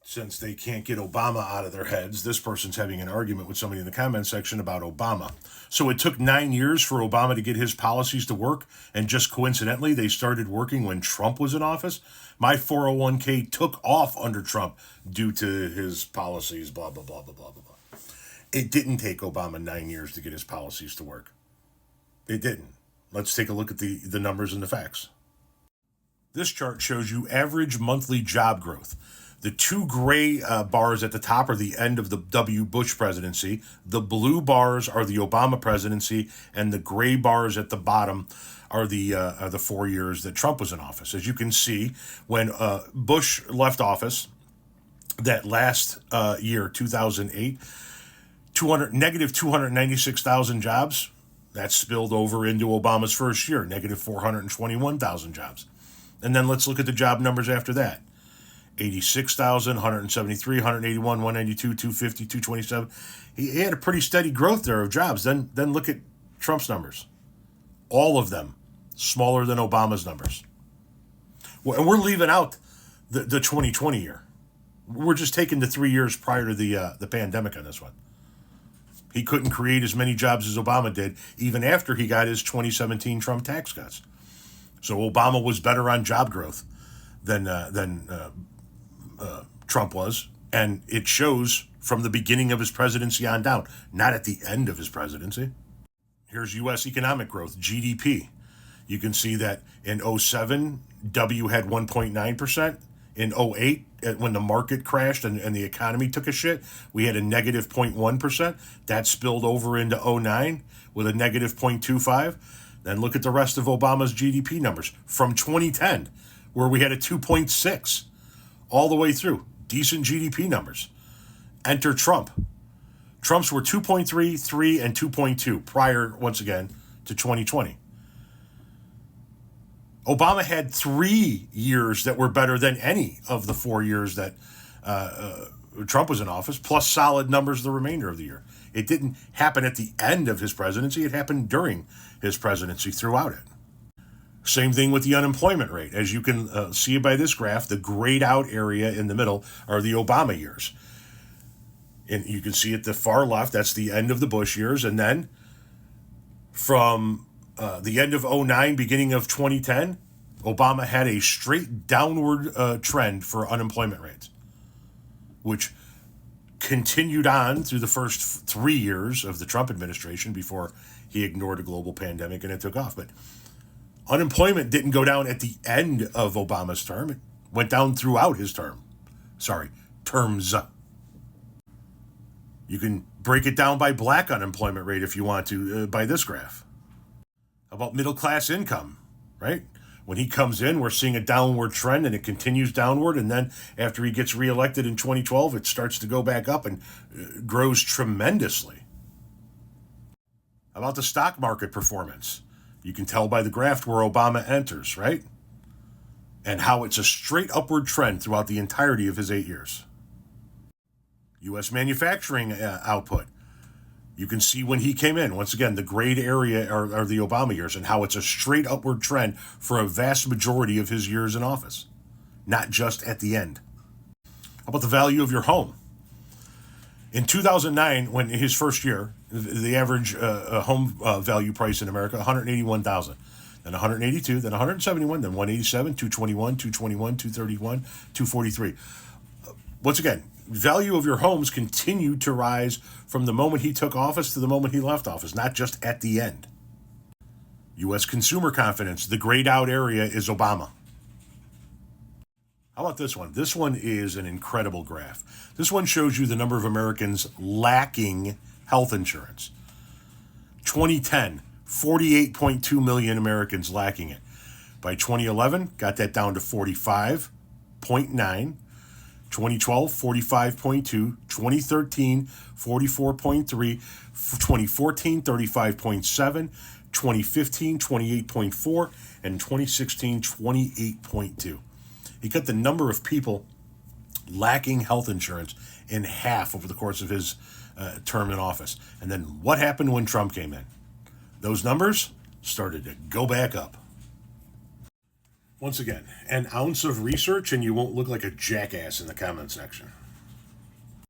Since they can't get Obama out of their heads, this person's having an argument with somebody in the comment section about Obama. So it took 9 years for Obama to get his policies to work, and just coincidentally, they started working when Trump was in office. My 401k took off under Trump due to his policies, blah, blah, blah, blah, blah, blah, blah. It didn't take Obama 9 years to get his policies to work. It didn't. Let's take a look at the numbers and the facts. This chart shows you average monthly job growth. The two gray bars at the top are the end of the W. Bush presidency. The blue bars are the Obama presidency, and the gray bars at the bottom are the 4 years that Trump was in office. As you can see, when Bush left office, that last year, 2008, negative 296,000 jobs. That spilled over into Obama's first year, negative 421,000 jobs. And then let's look at the job numbers after that. 86,000, 173, 181, 192, 250, 227. He had a pretty steady growth there of jobs. Then look at Trump's numbers. All of them smaller than Obama's numbers. And we're leaving out the 2020 year. We're just taking the 3 years prior to the pandemic on this one. He couldn't create as many jobs as Obama did, even after he got his 2017 Trump tax cuts. So Obama was better on job growth than Trump was, and it shows from the beginning of his presidency on down, not at the end of his presidency. Here's U.S. economic growth, GDP. You can see that in 07, W had 1.9%. In 08, when the market crashed and the economy took a shit, we had a negative 0.1%. That spilled over into 09 with a negative 0.25. Then look at the rest of Obama's GDP numbers from 2010, where we had a 2.6 all the way through. Decent GDP numbers. Enter Trump. Trump's were 2.3, 3, and 2.2 prior, once again, to 2020. Obama had 3 years that were better than any of the 4 years that Trump was in office, plus solid numbers the remainder of the year. It didn't happen at the end of his presidency. It happened during his presidency throughout it. Same thing with the unemployment rate. As you can see by this graph, the grayed out area in the middle are the Obama years. And you can see at the far left, that's the end of the Bush years. And then from the end of 09, beginning of 2010, Obama had a straight downward trend for unemployment rates, which continued on through the first 3 years of the Trump administration before he ignored a global pandemic and it took off. But unemployment didn't go down at the end of Obama's term. It went down throughout his term. Terms. You can break it down by black unemployment rate if you want to by this graph. How about middle class income, right? When he comes in, we're seeing a downward trend and it continues downward. And then after he gets reelected in 2012, it starts to go back up and grows tremendously. How about the stock market performance? You can tell by the graph where Obama enters, right? And how it's a straight upward trend throughout the entirety of his 8 years. U.S. manufacturing output. You can see when he came in, once again, the grayed area are the Obama years and how it's a straight upward trend for a vast majority of his years in office, not just at the end. How about the value of your home? In 2009, when his first year, the average home value price in America, $181,000. Then 182, then 171, then 187, 221, 221, 231, 243. Once again, value of your homes continued to rise from the moment he took office to the moment he left office, not just at the end. U.S. consumer confidence, the grayed out area is Obama. How about this one? This one is an incredible graph. This one shows you the number of Americans lacking health insurance. 2010, 48.2 million Americans lacking it. By 2011, got that down to 45.9. 2012, 45.2, 2013, 44.3, 2014, 35.7, 2015, 28.4, and 2016, 28.2. He cut the number of people lacking health insurance in half over the course of his term in office. And then what happened when Trump came in? Those numbers started to go back up. Once again, an ounce of research and you won't look like a jackass in the comment section.